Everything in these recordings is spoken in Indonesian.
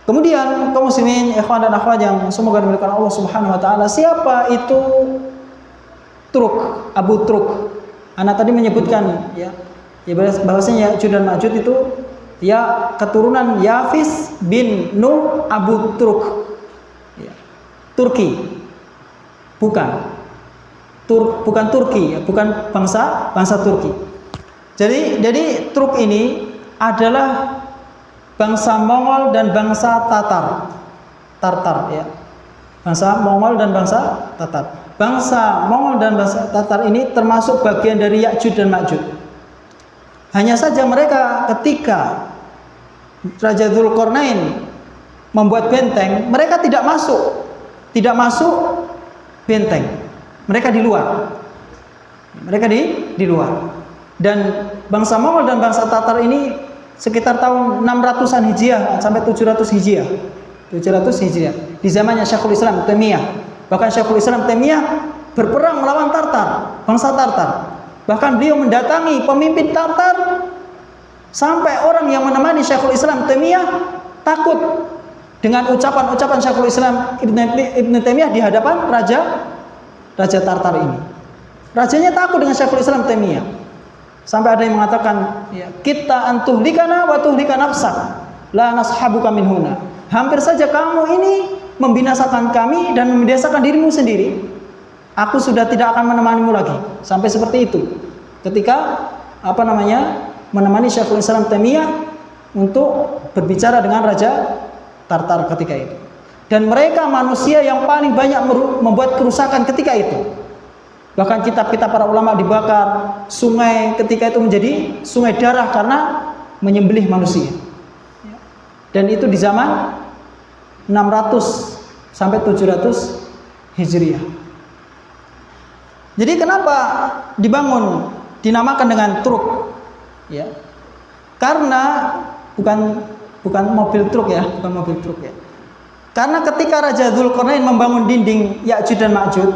Kemudian kaum muslimin, ikhwan dan akhwat yang semoga dimuliakan Allah Subhanahu wa taala, siapa itu Truk, Abu Truk? Ana tadi menyebutkan ya bahwasanya Ya'juj dan Ma'juj itu ya keturunan Yafis bin Nuh Abu Truk. Ya. Turki. Bukan Turki, ya, bukan bangsa Turki. Jadi Truk ini adalah bangsa Mongol dan bangsa Tartar ya. Bangsa Mongol dan bangsa Tatar. Bangsa Mongol dan bangsa Tatar ini termasuk bagian dari Ya'juj dan Ma'juj. Hanya saja mereka ketika Raja Dzulqarnain membuat benteng, mereka tidak masuk benteng. Mereka di luar. Mereka di luar. Dan bangsa Mongol dan bangsa Tatar ini sekitar tahun 600-an Hijriah sampai 700 Hijriah. 700 Hijriah di zamannya Syekhul Islam Taimiyah. Bahkan Syekhul Islam Taimiyah berperang melawan Tartar, bangsa Tartar. Bahkan beliau mendatangi pemimpin Tartar sampai orang yang menemani Syekhul Islam Taimiyah takut dengan ucapan-ucapan Syekhul Islam Ibn Taimiyah di hadapan Raja Tartar ini. Rajanya takut dengan Syekhul Islam Taimiyah. Sampai ada yang mengatakan, ya, kita antuhlikana wa tuhlika nafsak, la nashabuka min huna. Hampir saja kamu ini membinasakan kami dan membinasakan dirimu sendiri. Aku sudah tidak akan menemanimu lagi. Sampai seperti itu. Ketika menemani Syekhul Islam Taimiyah untuk berbicara dengan Raja Tartar ketika itu. Dan mereka manusia yang paling banyak membuat kerusakan ketika itu. Bahkan kitab-kitab para ulama dibakar, sungai ketika itu menjadi sungai darah karena menyembelih manusia. Dan itu di zaman 600 sampai 700 Hijriah. Jadi kenapa dinamakan dengan truk? Ya. Karena bukan mobil truk ya, bukan mobil truk ya. Karena ketika Raja Dzulqarnain membangun dinding Ya'juj dan Ma'juj,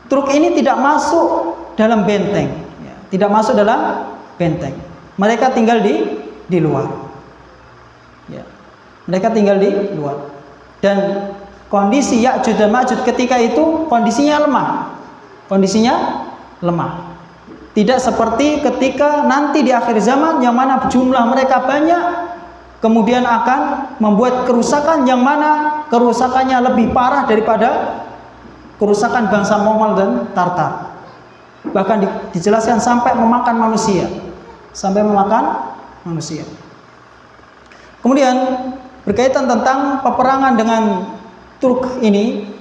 truk ini tidak masuk dalam benteng, ya, tidak masuk dalam benteng. Mereka tinggal di luar. Ya. Mereka tinggal di luar. Dan kondisi Ya'juj dan Ma'juj ketika itu kondisinya lemah. Tidak seperti ketika nanti di akhir zaman yang mana jumlah mereka banyak, kemudian akan membuat kerusakan yang mana kerusakannya lebih parah daripada kerusakan bangsa Mongol dan Tartar. Bahkan dijelaskan sampai memakan manusia. Kemudian berkaitan tentang peperangan dengan Turk ini,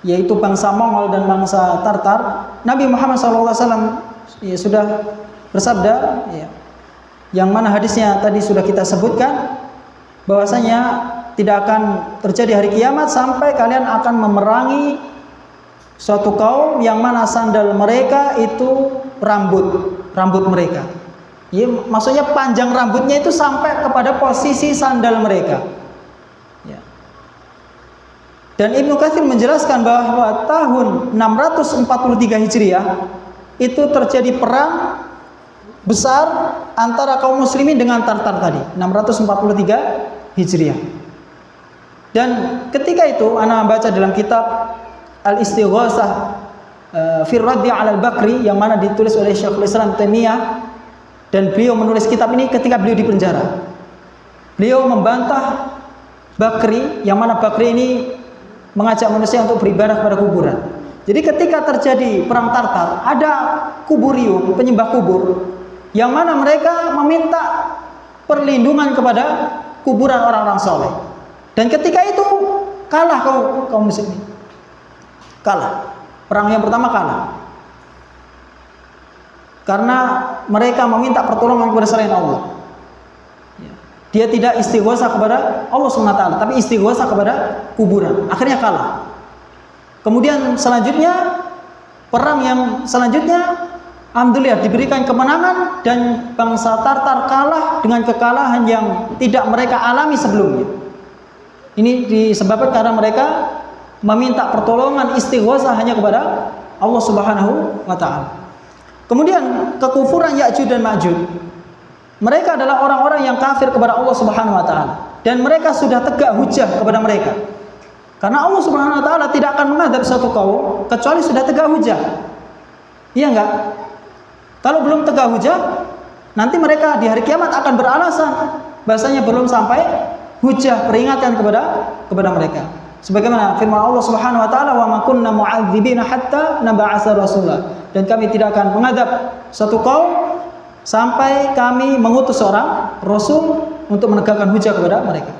yaitu bangsa Mongol dan bangsa Tartar, Nabi Muhammad SAW ya, sudah bersabda ya, yang mana hadisnya tadi sudah kita sebutkan, bahwasanya tidak akan terjadi hari kiamat sampai kalian akan memerangi suatu kaum yang mana sandal mereka itu rambut mereka. Ya, maksudnya panjang rambutnya itu sampai kepada posisi sandal mereka. Ya. Dan Ibnu Katsir menjelaskan bahwa tahun 643 Hijriah itu terjadi perang besar antara kaum muslimin dengan Tartar tadi, 643 Hijriah. Dan ketika itu ana baca dalam kitab Al-Istighosah fi Raddi 'ala al-Bakri yang mana ditulis oleh Syekhul Islam Taimiyah, dan beliau menulis kitab ini ketika beliau di penjara. Beliau membantah Bakri, yang mana Bakri ini mengajak manusia untuk beribadah kepada kuburan. Jadi ketika terjadi perang Tartar, ada kuburium, penyembah kubur, yang mana mereka meminta perlindungan kepada kuburan orang-orang soleh. Dan ketika itu kalah kaum muslimin. Kalah. Perang yang pertama kalah. Karena mereka meminta pertolongan kepada selain Allah. Dia tidak istighosah kepada Allah SWT, tapi istighosah kepada kuburan. Akhirnya kalah. Kemudian selanjutnya, perang yang selanjutnya, alhamdulillah diberikan kemenangan dan bangsa Tartar kalah dengan kekalahan yang tidak mereka alami sebelumnya. Ini disebabkan karena mereka meminta pertolongan istighosah hanya kepada Allah Subhanahu wa taala. Kemudian kekufuran Ya'juj dan Ma'juj. Mereka adalah orang-orang yang kafir kepada Allah Subhanahu wa taala. dan mereka sudah tegak hujah kepada mereka. Karena Allah Subhanahu wa taala tidak akan mengadab satu kaum kecuali sudah tegak hujah. Iya enggak? Kalau belum tegak hujah, nanti mereka di hari kiamat akan beralasan bahasanya belum sampai hujah peringatan kepada mereka. Sebagaimana firman Allah Subhanahu wa taala, "Wa ma kunna mu'adzibina hatta nab'atsa rasula." Dan kami tidak akan mengadab satu kaum sampai kami mengutus seorang rasul untuk menegakkan hujah kepada mereka.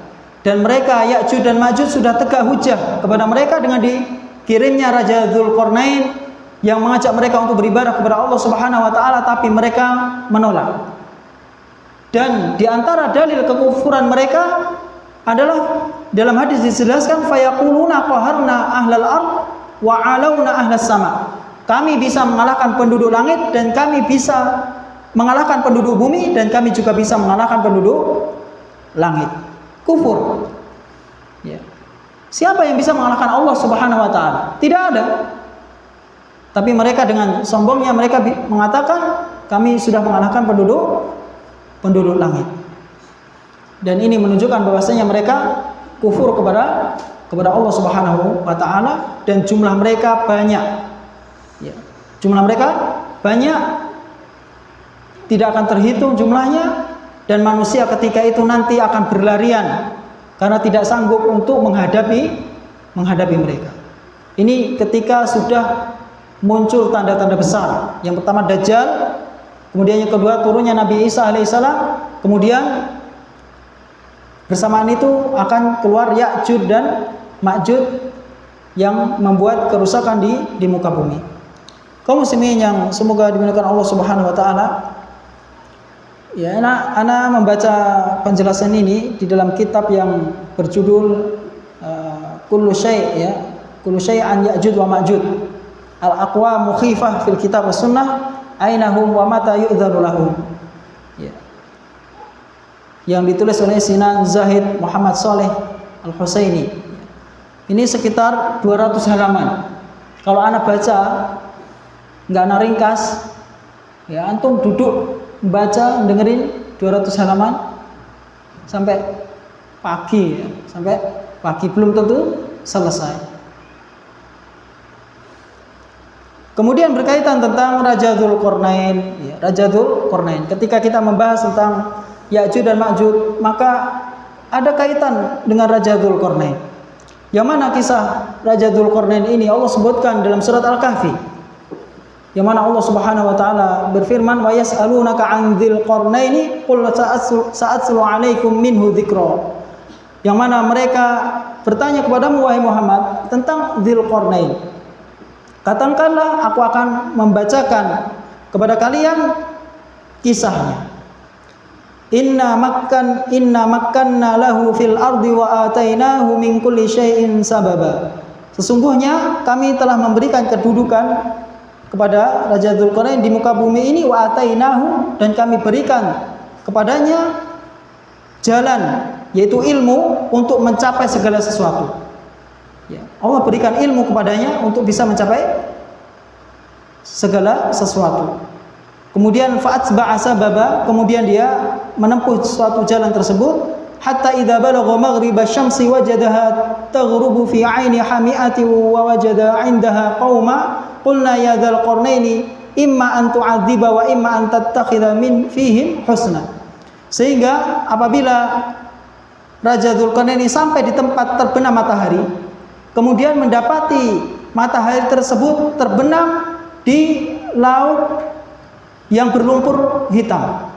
Dan mereka Ya'juj dan Ma'juj sudah tegak hujah kepada mereka dengan dikirimnya Raja Dzulqarnain yang mengajak mereka untuk beribadah kepada Allah Subhanahu wa taala, tapi mereka menolak. Dan di antara dalil kekufuran mereka adalah dalam hadis dijelaskan fayaquluna qaharna ahlal ard wa alauna ahlas sama. Kami bisa mengalahkan penduduk langit dan kami bisa mengalahkan penduduk bumi dan kami juga bisa mengalahkan penduduk langit. Kufur. Ya. Siapa yang bisa mengalahkan Allah Subhanahu wa taala? Tidak ada. Tapi mereka dengan sombongnya mereka mengatakan kami sudah mengalahkan penduduk langit. Dan ini menunjukkan bahwasanya mereka kufur kepada Allah Subhanahu wa taala dan jumlah mereka banyak. Ya. Jumlah mereka banyak, tidak akan terhitung jumlahnya, dan manusia ketika itu nanti akan berlarian karena tidak sanggup untuk menghadapi mereka. Ini ketika sudah muncul tanda-tanda besar. Yang pertama Dajjal, kemudian yang kedua turunnya Nabi Isa alaihissalam, kemudian bersamaan itu akan keluar Ya'juj dan Ma'juj yang membuat kerusakan di muka bumi. Kaum muslimin yang semoga dimuliakan Allah Subhanahu wa taala. Ya, ana membaca penjelasan ini di dalam kitab yang berjudul Kullu Syai' ya, Kullu Syai' an Ya'juj wa Ma'juj. Al-aqwa mukhifah fil kitab was sunnah, ainahum wa mata yu'dzanu lahum. Ya. Yang ditulis oleh Sinan Zahid Muhammad Saleh Al-Husaini. Ini sekitar 200 halaman. Kalau anak baca nggak ringkas, ya antum duduk baca dengerin 200 halaman sampai pagi, ya. Sampai pagi belum tentu selesai. Kemudian berkaitan tentang Raja Dzulqarnain, ya, Raja Dzulqarnain. Ketika kita membahas tentang Ya'juj dan Ma'juj, maka ada kaitan dengan Raja Dzulqarnain. Yang mana kisah Raja Dzulqarnain ini Allah sebutkan dalam surat Al-Kahfi. Yang mana Allah Subhanahu wa taala berfirman, "Wa yas'alunaka 'an Dzulqarnaini qul sa'atlu 'alaikum minhu dzikra." Yang mana mereka bertanya kepadamu wahai Muhammad tentang Dzulqarnain. Katakanlah aku akan membacakan kepada kalian kisahnya. Inna makkanna lahu fil ardi wa atainahu min kulli syai'in sababa. Sesungguhnya kami telah memberikan kedudukan kepada Raja Dzulqarnain di muka bumi ini, wa atainahu, dan kami berikan kepadanya jalan, yaitu ilmu untuk mencapai segala sesuatu. Ya, Allah berikan ilmu kepadanya untuk bisa mencapai segala sesuatu. Kemudian fa'atba'a sababa, kemudian dia menempuh suatu jalan tersebut, hatta idza balagha maghriba syamsi wajadaha taghrubu fi 'aini hami'ati wa wajada 'indaha qauma qulna ya dzal qarnaini imma an tu'adziba wa imma an tattakhidha min fihim husna. Sehingga apabila Raja Dzulqarnain ini sampai di tempat terbenam matahari, kemudian mendapati matahari tersebut terbenam di laut yang berlumpur hitam.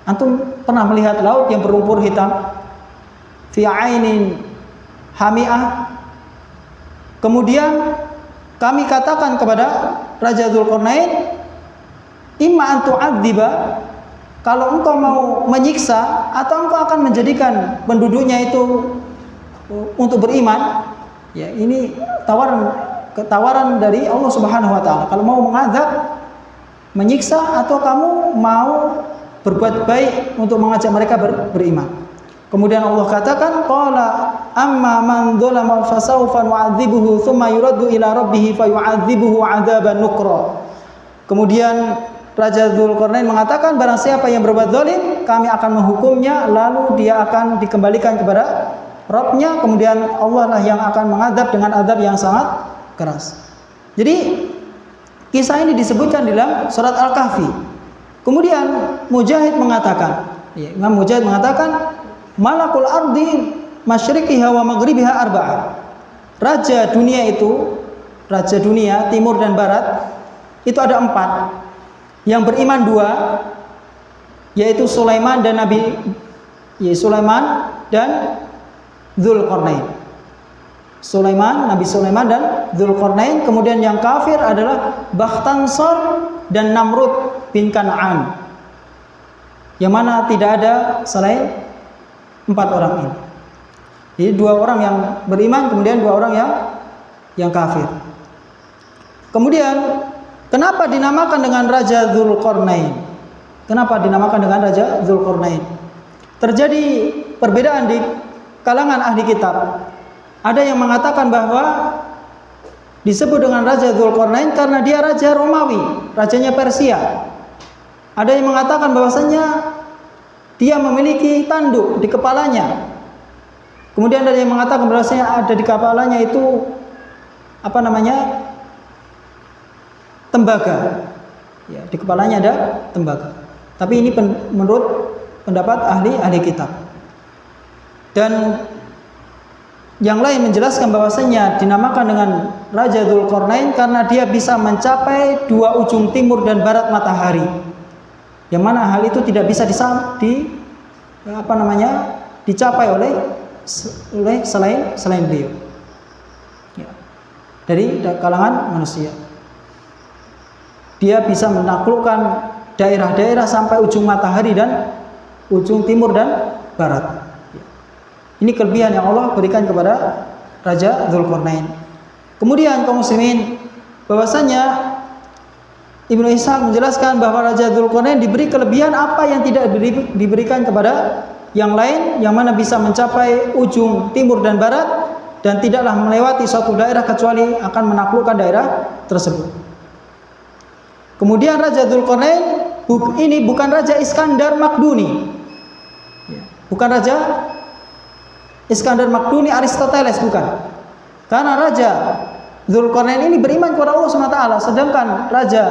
Antum pernah melihat laut yang berlumpur hitam? Fi ainin hami'ah. Kemudian kami katakan kepada Raja Dzulqarnain, imma an tu'adziba, kalau engkau mau menyiksa atau engkau akan menjadikan penduduknya itu untuk beriman. Ya, ini tawaran dari Allah Subhanahu wa taala. Kalau mau mengazab, menyiksa, atau kamu mau berbuat baik untuk mengajak mereka beriman. Kemudian Allah katakan, qala amma man dzalama fasawfa nu'adzibuhu tsumma yuraddu ila rabbih fayu'adzibuhu 'adzaban nukra. Kemudian Raja Dzulqarnain mengatakan, barang siapa yang berbuat zalim, kami akan menghukumnya, lalu dia akan dikembalikan kepada Rabb-nya, kemudian Allah lah yang akan mengadab dengan adab yang sangat keras. Jadi kisah ini disebutkan dalam surat Al-Kahfi. Kemudian Mujahid mengatakan, Imam Mujahid mengatakan, malakul ardi masyriqiha wa maghribiha arba'ah. Raja dunia itu, raja dunia timur dan barat itu ada 4. Yang beriman 2, yaitu Sulaiman dan Nabi Sulaiman dan Dzulqarnain. Nabi Sulaiman dan Dzulqarnain. Kemudian yang kafir adalah Bakhtansar dan Namrud bin Kan'an, yang mana tidak ada selain 4 orang ini. Jadi 2 orang yang beriman, kemudian 2 orang yang kafir. Kemudian kenapa dinamakan dengan Raja Dzulqarnain? Kenapa dinamakan dengan Raja Dzulqarnain? Terjadi perbedaan di kalangan ahli kitab. Ada yang mengatakan bahwa disebut dengan Raja Dzulqarnain karena dia raja Romawi, rajanya Persia. Ada yang mengatakan bahwasanya dia memiliki tanduk di kepalanya. Kemudian ada yang mengatakan bahwasanya ada di kepalanya itu tembaga. Ya, di kepalanya ada tembaga. Tapi ini menurut pendapat ahli kitab. Dan yang lain menjelaskan bahwasanya dinamakan dengan Raja Dzulqarnain karena dia bisa mencapai 2 ujung timur dan barat matahari. Yang mana hal itu tidak bisa dicapai oleh selain beliau. Ya. Dari kalangan manusia. Dia bisa menaklukkan daerah-daerah sampai ujung matahari dan ujung timur dan barat. Ini kelebihan yang Allah berikan kepada Raja Dzulqarnain. Kemudian kaum muslimin, bahwasanya Ibnu Ishaq menjelaskan bahwa Raja Dzulqarnain diberi kelebihan apa yang tidak diberikan kepada yang lain, yang mana bisa mencapai ujung timur dan barat dan tidaklah melewati suatu daerah kecuali akan menaklukkan daerah tersebut. Kemudian Raja Dzulqarnain ini bukan Raja Iskandar Makduni, bukan Raja Iskandar Makduni Aristoteles, bukan. Karena Raja Dzulqarnain ini beriman kepada Allah SWT, sedangkan Raja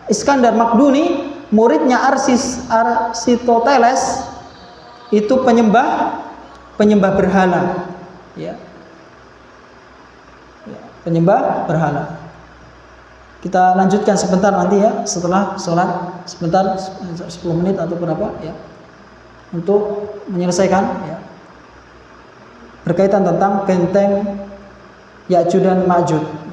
Iskandar Makduni, muridnya Aristoteles, itu penyembah berhala, ya. Penyembah berhala. Kita lanjutkan sebentar nanti ya, setelah sholat, sebentar 10 menit atau berapa ya, untuk menyelesaikan ya, berkaitan tentang benteng Ya'juj dan Ma'juj.